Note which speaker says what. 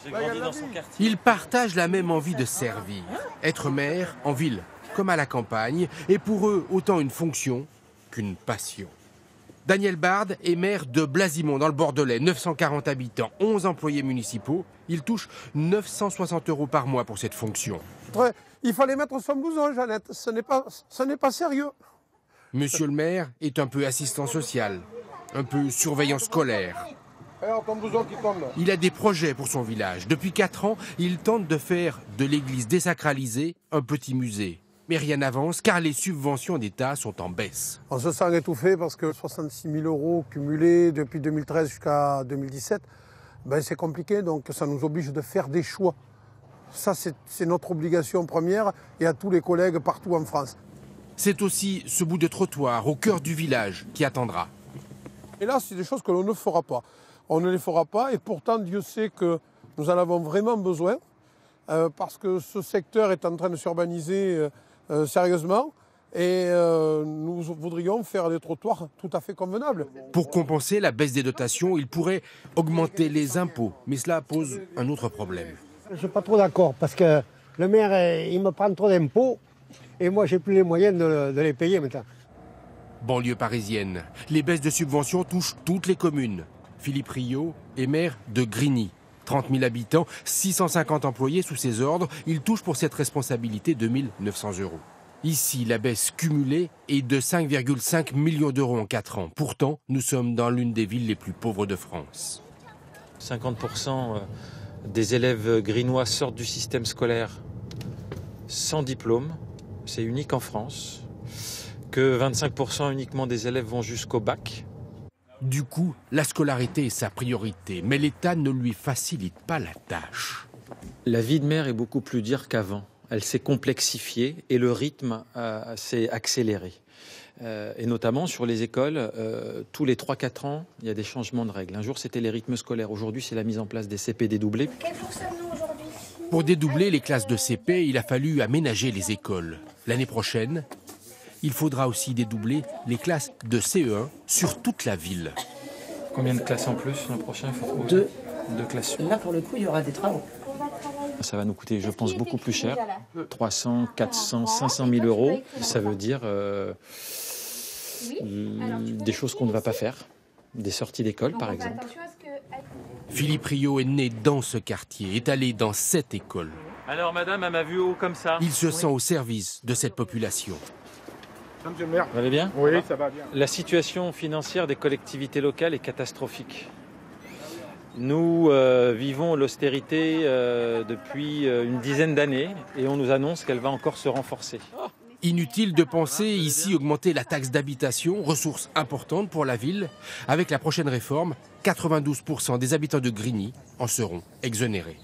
Speaker 1: J'ai grandi dans son quartier.
Speaker 2: Ils partagent la même envie de servir. Être maire, en ville comme à la campagne, est pour eux autant une fonction qu'une passion. Daniel Bard est maire de Blasimont, dans le Bordelais, 940 habitants, 11 employés municipaux. Il touche 960 € par mois pour cette fonction.
Speaker 3: Il fallait mettre son blouson, Jeannette. Ce n'est pas sérieux.
Speaker 2: Monsieur le maire est un peu assistant social, un peu surveillant scolaire.
Speaker 3: Ton blouson qui tombe là.
Speaker 2: Il a des projets pour son village. Depuis 4 ans, il tente de faire de l'église désacralisée un petit musée. Mais rien n'avance car les subventions d'État sont en baisse.
Speaker 3: On se sent étouffé parce que 66 000 € cumulés depuis 2013 jusqu'à 2017, c'est compliqué, donc ça nous oblige de faire des choix. Ça, c'est notre obligation première et à tous les collègues partout en France.
Speaker 2: C'est aussi ce bout de trottoir au cœur du village qui attendra.
Speaker 3: Et là, c'est des choses que l'on ne fera pas. On ne les fera pas et pourtant, Dieu sait que nous en avons vraiment besoin parce que ce secteur est en train de s'urbaniser sérieusement et nous voudrions faire des trottoirs tout à fait convenables.
Speaker 2: Pour compenser la baisse des dotations, il pourrait augmenter les impôts, mais cela pose un autre problème.
Speaker 4: Je ne suis pas trop d'accord parce que le maire, il me prend trop d'impôts et moi, j'ai plus les moyens de les payer maintenant.
Speaker 2: Banlieue parisienne, les baisses de subventions touchent toutes les communes. Philippe Rio est maire de Grigny. 30 000 habitants, 650 employés sous ses ordres. Il touche pour cette responsabilité 2 900 €. Ici, la baisse cumulée est de 5,5 millions d'euros en 4 ans. Pourtant, nous sommes dans l'une des villes les plus pauvres de France.
Speaker 1: 50% des élèves grinois sortent du système scolaire sans diplôme. C'est unique en France. Que 25% uniquement des élèves vont jusqu'au bac.
Speaker 2: Du coup, la scolarité est sa priorité, mais l'État ne lui facilite pas la tâche.
Speaker 1: La vie de maire est beaucoup plus dure qu'avant. Elle s'est complexifiée et le rythme s'est accéléré. Et notamment sur les écoles, tous les 3-4 ans, il y a des changements de règles. Un jour, c'était les rythmes scolaires. Aujourd'hui, c'est la mise en place des CP dédoublés.
Speaker 5: Quel jour sommes-nous aujourd'hui ?
Speaker 2: Pour dédoubler les classes de CP, il a fallu aménager les écoles. L'année prochaine, il faudra aussi dédoubler les classes de CE1 sur toute la ville.
Speaker 1: Combien de classes en plus l'an prochain ?
Speaker 6: Deux.
Speaker 1: 2 classes.
Speaker 6: Là, pour le coup, il y aura des travaux.
Speaker 1: Ça va nous coûter, je pense, beaucoup plus cher. 300, 400, 500 000 €. Ça veut dire des choses qu'on ne va pas faire. Des sorties d'école, par exemple.
Speaker 2: Philippe Rio est né dans ce quartier, est allé dans cette école.
Speaker 1: Alors, madame, elle m'a vu haut comme ça.
Speaker 2: Il se sent au service de cette population.
Speaker 3: Monsieur le maire.
Speaker 1: Vous allez bien ?
Speaker 3: Oui, ça va bien.
Speaker 1: La situation financière des collectivités locales est catastrophique. Nous vivons l'austérité depuis une dizaine d'années et on nous annonce qu'elle va encore se renforcer.
Speaker 2: Inutile de penser ici augmenter la taxe d'habitation, ressource importante pour la ville. Avec la prochaine réforme, 92% des habitants de Grigny en seront exonérés.